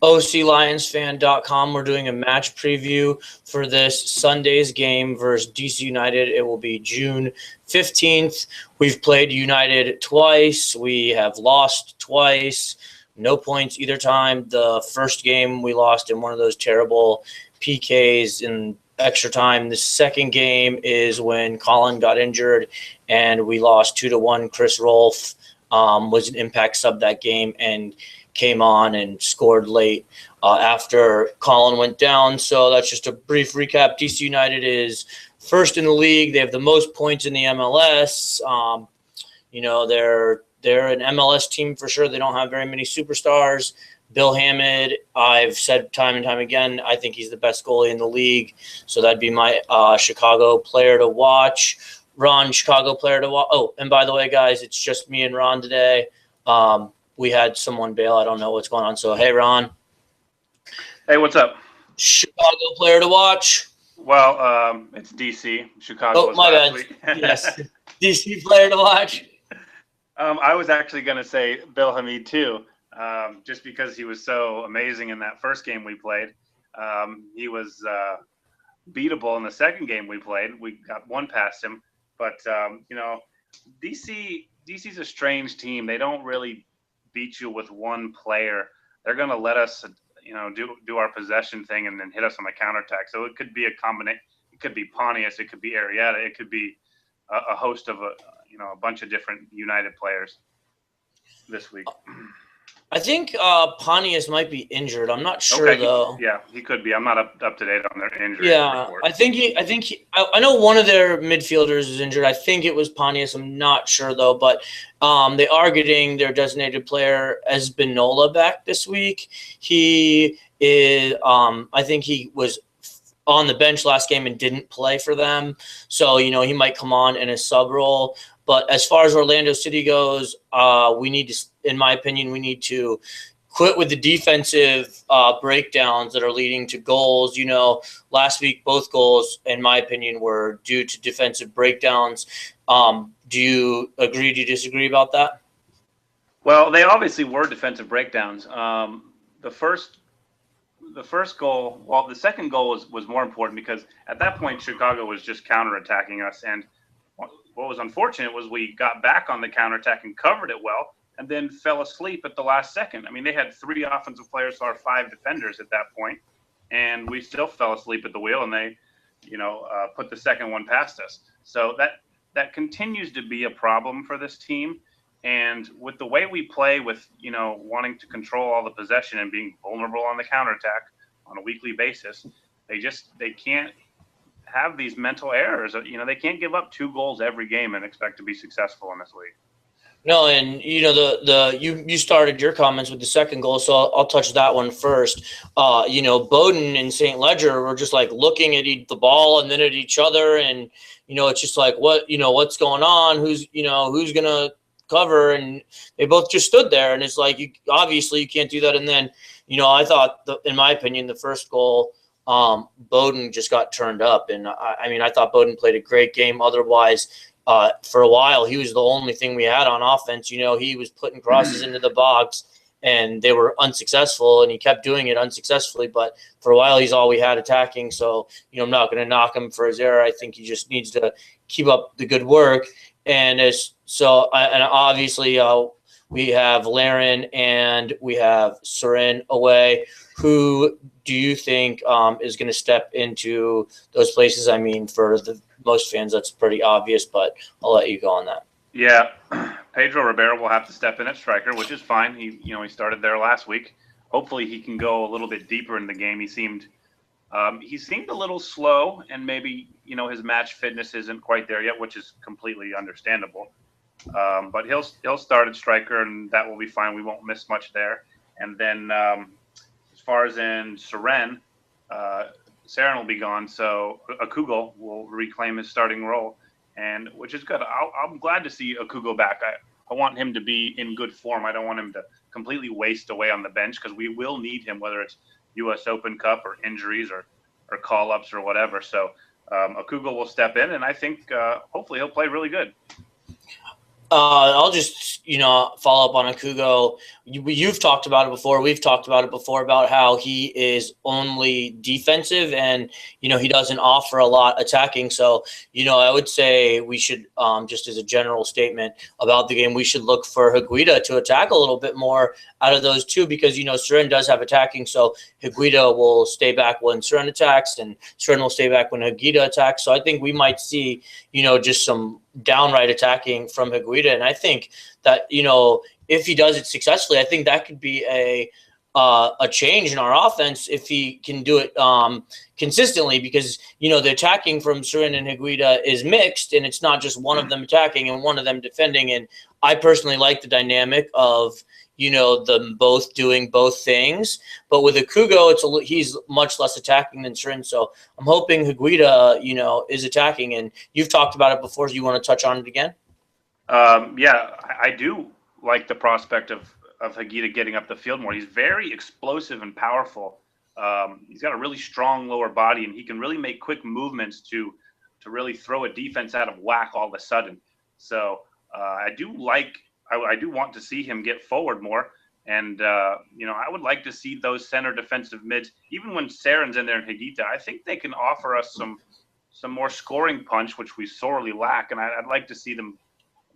OCLionsFan.com. We're doing a match preview for this Sunday's game versus DC United. It will be June 15th. We've played United twice. We have lost twice. No points either time. The first game we lost in one of those terrible PKs in extra time. The second game is when Colin got injured and we lost 2-1. Chris Rolfe was an impact sub that game and came on and scored late after Colin went down. So that's just a brief recap. DC United is first in the league. They have the most points in the MLS. They're an MLS team for sure. They don't have very many superstars. Bill Hammond, I've said time and time again, I think he's the best goalie in the league. So that'd be my Chicago player to watch. Ron, Chicago player to watch. Oh, and by the way, guys, it's just me and Ron today. We had someone bail. I don't know what's going on. So, hey, Ron. Hey, what's up? Chicago player to watch. Well, it's DC. Chicago was last week. Yes, DC player to watch. I was actually going to say Bill Hamid too, just because he was so amazing in that first game we played. He was beatable in the second game we played. We got one past him. But, DC's a strange team. They don't really beat you with one player. They're going to let us, do our possession thing and then hit us on the counterattack. So it could be a combination. It could be Pontius. It could be Arrieta. It could be a host of a bunch of different United players this week. I think Pontius might be injured. I'm not sure though. He could be. I'm not up to date on their injury. Yeah, report. I know one of their midfielders is injured. I think it was Pontius. I'm not sure though. But they are getting their designated player Espinola back this week. He is. I think he was on the bench last game and didn't play for them. So he might come on in a sub role. But as far as Orlando City goes, we need to, in my opinion, we need to quit with the defensive breakdowns that are leading to goals. Last week, both goals, in my opinion, were due to defensive breakdowns. Do you agree? Do you disagree about that? Well, they obviously were defensive breakdowns. The first goal, the second goal was more important because at that point, Chicago was just counterattacking us. And what was unfortunate was we got back on the counterattack and covered it well and then fell asleep at the last second. I mean, they had 3 offensive players to our 5 defenders at that point, and we still fell asleep at the wheel, and they, put the second one past us. So that continues to be a problem for this team. And with the way we play with, wanting to control all the possession and being vulnerable on the counterattack on a weekly basis, they can't have these mental errors. They can't give up 2 goals every game and expect to be successful in this league. No, and you started your comments with the second goal, so I'll touch that one first. Bowden and St. Ledger were just like looking at the ball and then at each other, and it's just like what's going on? Who's gonna cover? And they both just stood there, and it's like obviously you can't do that. And then I thought in my opinion the first goal, Bowden just got turned up, and I thought Bowden played a great game. Otherwise, for a while, he was the only thing we had on offense. He was putting crosses into the box, and they were unsuccessful, and he kept doing it unsuccessfully. But for a while, he's all we had attacking. So I'm not going to knock him for his error. I think he just needs to keep up the good work. And obviously, we have Laren and we have Surin away. Who do you think is going to step into those places? I mean, for most fans, that's pretty obvious, but I'll let you go on that. Yeah, Pedro Rivera will have to step in at striker, which is fine. He started there last week. Hopefully, he can go a little bit deeper in the game. He seemed a little slow, and maybe his match fitness isn't quite there yet, which is completely understandable. But he'll start at striker, and that will be fine. We won't miss much there. And then as far as in Surin will be gone, so Akugo will reclaim his starting role, and which is good. I'm glad to see Akugo back. I want him to be in good form. I don't want him to completely waste away on the bench because we will need him, whether it's U.S. Open Cup or injuries or call-ups or whatever. So Akugo will step in, and I think hopefully he'll play really good. I'll just, follow up on Akugo. You've talked about it before. We've talked about it before about how he is only defensive and, he doesn't offer a lot attacking. So, I would say we should, just as a general statement about the game, we should look for Higuita to attack a little bit more out of those two because, Surin does have attacking. So Higuita will stay back when Surin attacks and Surin will stay back when Higuita attacks. So I think we might see, just some downright attacking from Higuita. And I think that, if he does it successfully, I think that could be a change in our offense if he can do it consistently because, the attacking from Surin and Higuita is mixed and it's not just one of them attacking and one of them defending. And I personally like the dynamic of, them both doing both things. But with Akugo, he's much less attacking than Surin. So I'm hoping Higuita, is attacking. And you've talked about it before. So you want to touch on it again? Yeah, I do like the prospect of Higuita getting up the field more. He's very explosive and powerful. He's got a really strong lower body, and he can really make quick movements to really throw a defense out of whack all of a sudden. So I do want to see him get forward more. And, I would like to see those center defensive mids, even when Saren's in there and Higuita, I think they can offer us some more scoring punch, which we sorely lack. And I'd like to see them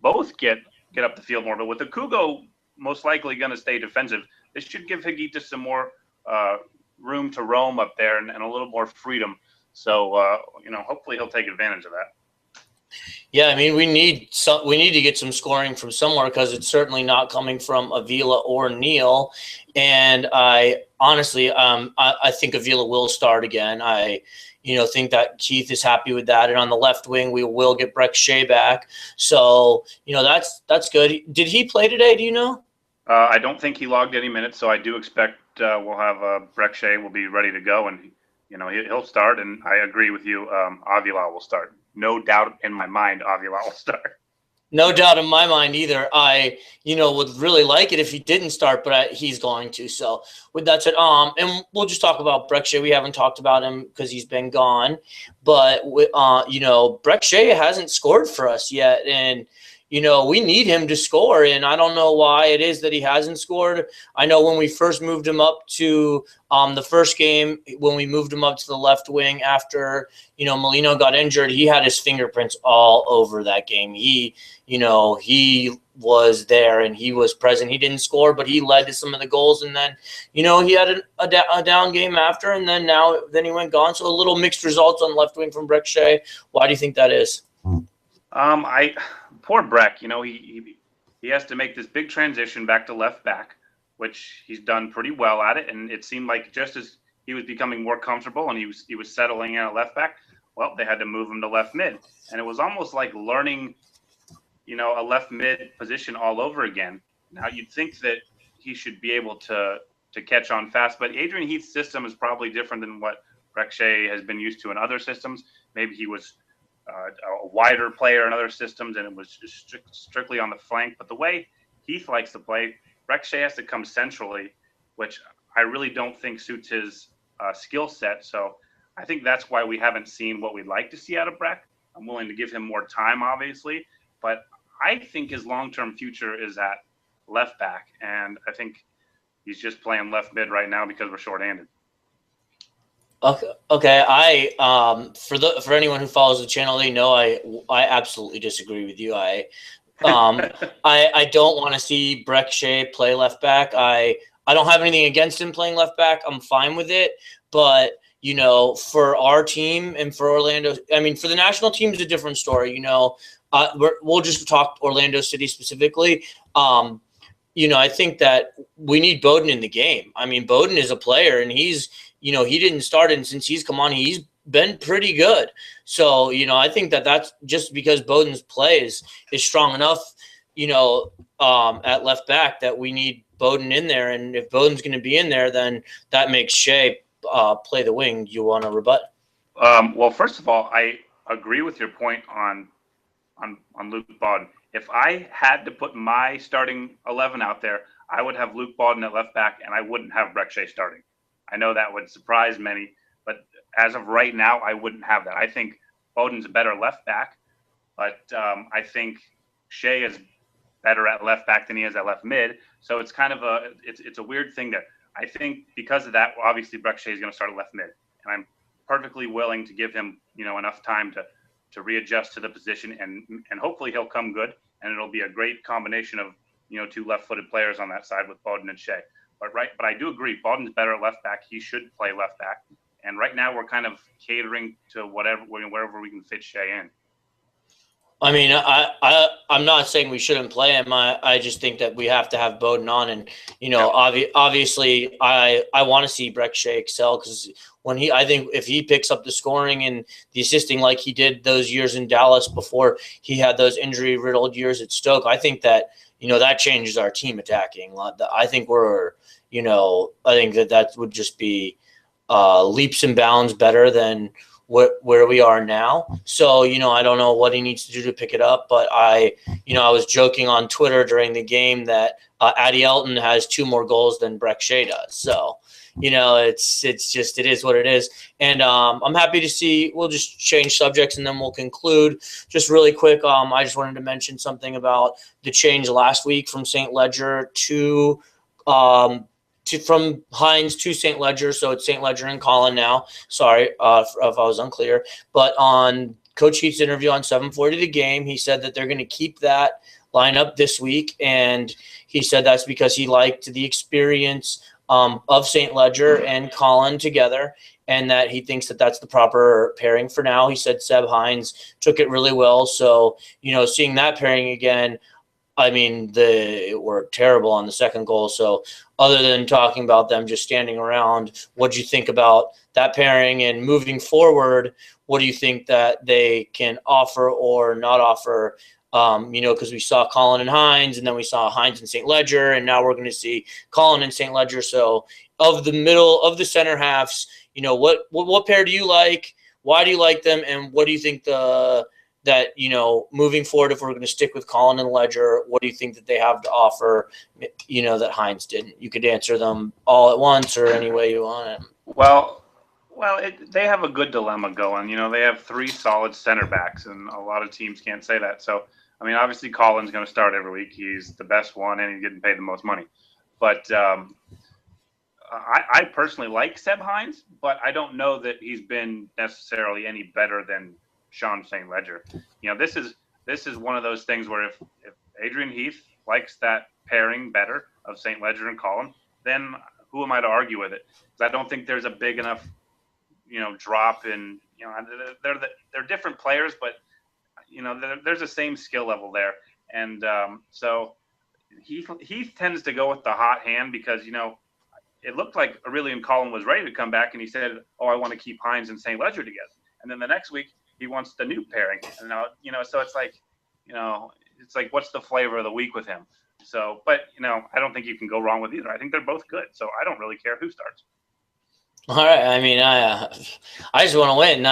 both get up the field more. But with Akugo most likely going to stay defensive, this should give Higuita some more room to roam up there and a little more freedom. So, hopefully he'll take advantage of that. Yeah, I mean, we need to get some scoring from somewhere because it's certainly not coming from Avila or Neal. And I honestly, I think Avila will start again. I think that Keith is happy with that. And on the left wing, we will get Breck Shea back. So, that's good. Did he play today? Do you know? I don't think he logged any minutes, so I do expect we'll have Breck Shea will be ready to go, and he'll start. And I agree with you, Avila will start. No doubt in my mind, Avila will start. No doubt in my mind either. I, would really like it if he didn't start, but he's going to. So with that said, and we'll just talk about Breck Shea. We haven't talked about him because he's been gone, but Breck Shea hasn't scored for us yet, and we need him to score, and I don't know why it is that he hasn't scored. I know when we first moved him up to the first game, when we moved him up to the left wing after, Molino got injured, he had his fingerprints all over that game. He was there and he was present. He didn't score, but he led to some of the goals, and then, he had a down game after, and then he went gone. So a little mixed results on left wing from Breck Shea. Why do you think that is? Poor Breck, he has to make this big transition back to left back, which he's done pretty well at it. And it seemed like just as he was becoming more comfortable and he was settling in at left back, well, they had to move him to left mid. And it was almost like learning, a left mid position all over again. Now you'd think that he should be able to catch on fast, but Adrian Heath's system is probably different than what Breck Shea has been used to in other systems. Maybe he was a wider player in other systems, and it was just strictly on the flank. But the way Heath likes to play, Breck Shea has to come centrally, which I really don't think suits his skill set. So I think that's why we haven't seen what we'd like to see out of Breck. I'm willing to give him more time, obviously, but I think his long-term future is at left back, and I think he's just playing left mid right now because we're shorthanded. Okay. I for anyone who follows the channel, they know I absolutely disagree with you. I don't want to see Breck Shea play left back. I don't have anything against him playing left back. I'm fine with it. But for our team and for Orlando, I mean, for the national team is a different story. We'll just talk Orlando City specifically. I think that we need Bowden in the game. I mean, Bowden is a player, and he's. He didn't start, and since he's come on, he's been pretty good. So, I think that's just because Bowden's play is strong enough, at left back that we need Bowden in there. And if Bowden's going to be in there, then that makes Shea play the wing. You want to rebut? Well, first of all, I agree with your point on Luke Bowden. If I had to put my starting 11 out there, I would have Luke Bowden at left back, and I wouldn't have Breck Shea starting. I know that would surprise many, but as of right now, I wouldn't have that. I think Bowden's a better left back, but I think Shea is better at left back than he is at left mid. So it's kind of it's a weird thing there. I think because of that, obviously Breck Shea is going to start at left mid, and I'm perfectly willing to give him, enough time to readjust to the position, and hopefully he'll come good, and it'll be a great combination of, two left-footed players on that side with Bowden and Shea. But I do agree, Bowden's better at left back. He should play left back, and right now we're kind of catering to wherever we can fit Shea in. I mean, I'm not saying we shouldn't play him. I just think that we have to have Bowden on, and obviously, I want to see Breck Shea excel, because I think if he picks up the scoring and the assisting like he did those years in Dallas before he had those injury riddled years at Stoke, I think that that changes our team attacking. I think that would just be leaps and bounds better than where we are now. So, I don't know what he needs to do to pick it up, but I was joking on Twitter during the game that Addy Elton has 2 more goals than Breck Shea does. So, it is what it is. And I'm happy to see, we'll just change subjects and then we'll conclude. Just really quick, I just wanted to mention something about the change last week from St. Ledger from Hines to St. Ledger. So it's St. Ledger and Colin now. Sorry if I was unclear. But on Coach Heath's interview on 740 The Game, he said that they're going to keep that lineup this week. And he said that's because he liked the experience of St. Ledger and Colin together, and that he thinks that that's the proper pairing for now. He said Seb Hines took it really well. So, seeing that pairing again, I mean, they were terrible on the second goal. So other than talking about them just standing around, what do you think about that pairing? And moving forward, what do you think that they can offer or not offer? Because we saw Colin and Hines, and then we saw Hines and St. Ledger, and now we're going to see Colin and St. Ledger. So of the middle of the center halves, what pair do you like? Why do you like them? And what do you think moving forward, if we're going to stick with Colin and Ledger, what do you think that they have to offer, that Hines didn't? You could answer them all at once or any way you want it. Well, they have a good dilemma going. They have 3 solid center backs, and a lot of teams can't say that. So, I mean, obviously Colin's going to start every week. He's the best one, and he's getting paid the most money. But I personally like Seb Hines, but I don't know that he's been necessarily any better than Sean St. Ledger. This is one of those things where if Adrian Heath likes that pairing better of St. Ledger and Colin, then who am I to argue with it? Because I don't think there's a big enough drop in. They're different players, but there's the same skill level there, and so he tends to go with the hot hand, because it looked like Aurelian Colin was ready to come back, and he said, "Oh, I want to keep Hines and St. Ledger together," and then the next week he wants the new pairing, and so it's like what's the flavor of the week with him? So, but I don't think you can go wrong with either. I think they're both good, so I don't really care who starts. All right. I mean, I just want to win.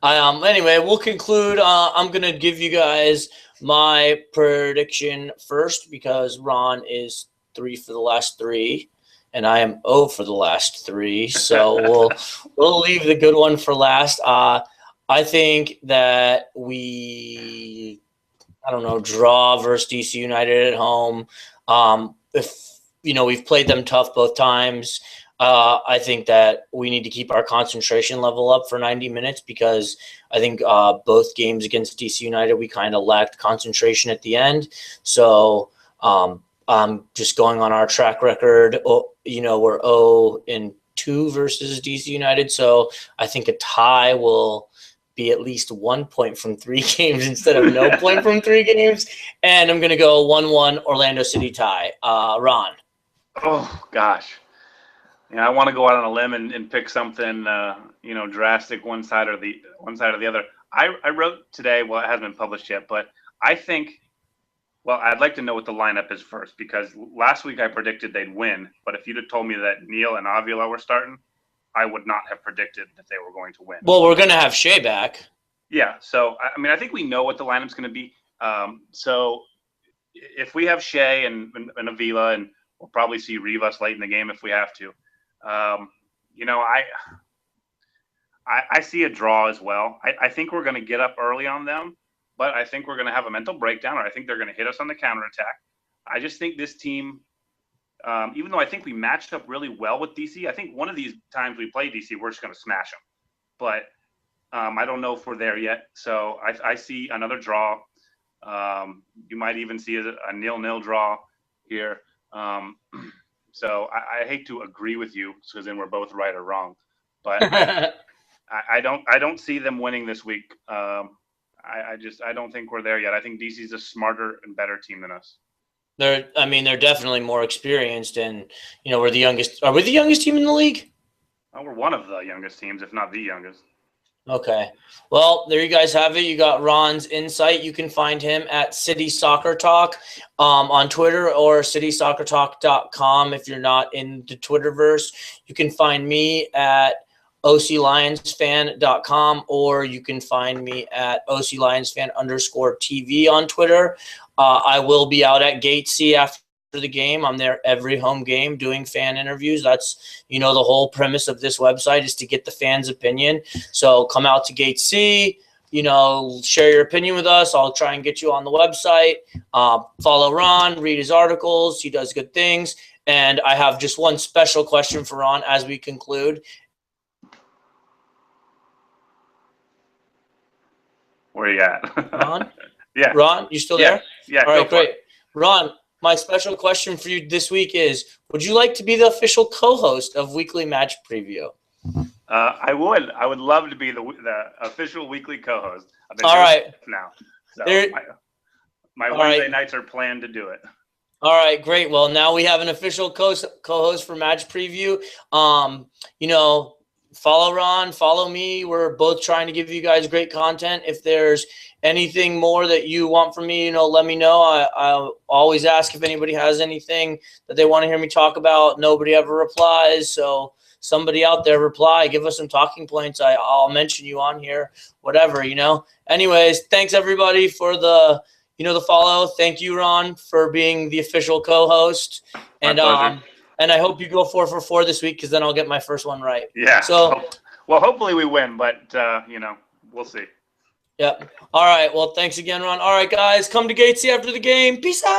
Anyway, we'll conclude. I'm going to give you guys my prediction first, because Ron is 3 for the last 3 and I am 0 for the last 3. So we'll leave the good one for last. I think that draw versus DC United at home. We've played them tough both times. I think that we need to keep our concentration level up for 90 minutes, because I think both games against DC United, we kind of lacked concentration at the end. So just going on our track record, we're 0-2 versus DC United. So I think a tie will be at least 1 point from 3 games instead of no point from 3 games. And I'm going to go 1-1 Orlando City tie. Ron. Oh, gosh. I want to go out on a limb and pick something, drastic one side or the other. I wrote today, well, it hasn't been published yet, but I think, I'd like to know what the lineup is first, because last week I predicted they'd win, but if you'd have told me that Neil and Avila were starting, I would not have predicted that they were going to win. Well, we're going to have Shea back. Yeah, so, I think we know what the lineup's going to be. So if we have Shea and Avila, and we'll probably see Rivas late in the game if we have to. I see a draw as well. I think we're going to get up early on them, but I think we're going to have a mental breakdown, or I think they're going to hit us on the counterattack. I just think this team, even though I think we matched up really well with DC, I think one of these times we play DC, we're just going to smash them. But I don't know if we're there yet. So I see another draw. You might even see a 0-0 draw here. So I hate to agree with you because then we're both right or wrong. But I don't see them winning this week. I don't think we're there yet. I think DC's a smarter and better team than us. They're definitely more experienced, and we're the youngest. Are we the youngest team in the league? Well, we're one of the youngest teams, if not the youngest. Okay. Well, there you guys have it. You got Ron's insight. You can find him at City Soccer Talk on Twitter, or citysoccertalk.com if you're not in the Twitterverse. You can find me at OCLionsFan.com, or you can find me at OCLionsFan_TV on Twitter. I will be out at Gate C after the game. I'm there every home game doing fan interviews. That's, the whole premise of this website is to get the fans' opinion. So come out to Gate C, share your opinion with us. I'll try and get you on the website. Follow Ron, read his articles. He does good things. And I have just one special question for Ron as we conclude. Where you at? Ron? Yeah. Ron, you still there? Yeah. All right, great. Ron, my special question for you this week is, would you like to be the official co-host of Weekly Match Preview? I would. I would love to be the official weekly co-host. I've been all right now. So my Wednesday nights are planned to do it. All right, great. Well, now we have an official co-host for Match Preview. Follow Ron, follow me. We're both trying to give you guys great content. If there's anything more that you want from me, let me know. I always ask if anybody has anything that they want to hear me talk about. Nobody ever replies. So somebody out there reply, give us some talking points. I'll mention you on here, whatever, Anyways, thanks everybody for the follow. Thank you, Ron, for being the official co-host. My pleasure. And I hope you go 4 for 4 this week, because then I'll get my first one right. Yeah. So, hopefully we win, but we'll see. Yep. All right. Well, thanks again, Ron. All right, guys, come to Gatesy after the game. Peace out.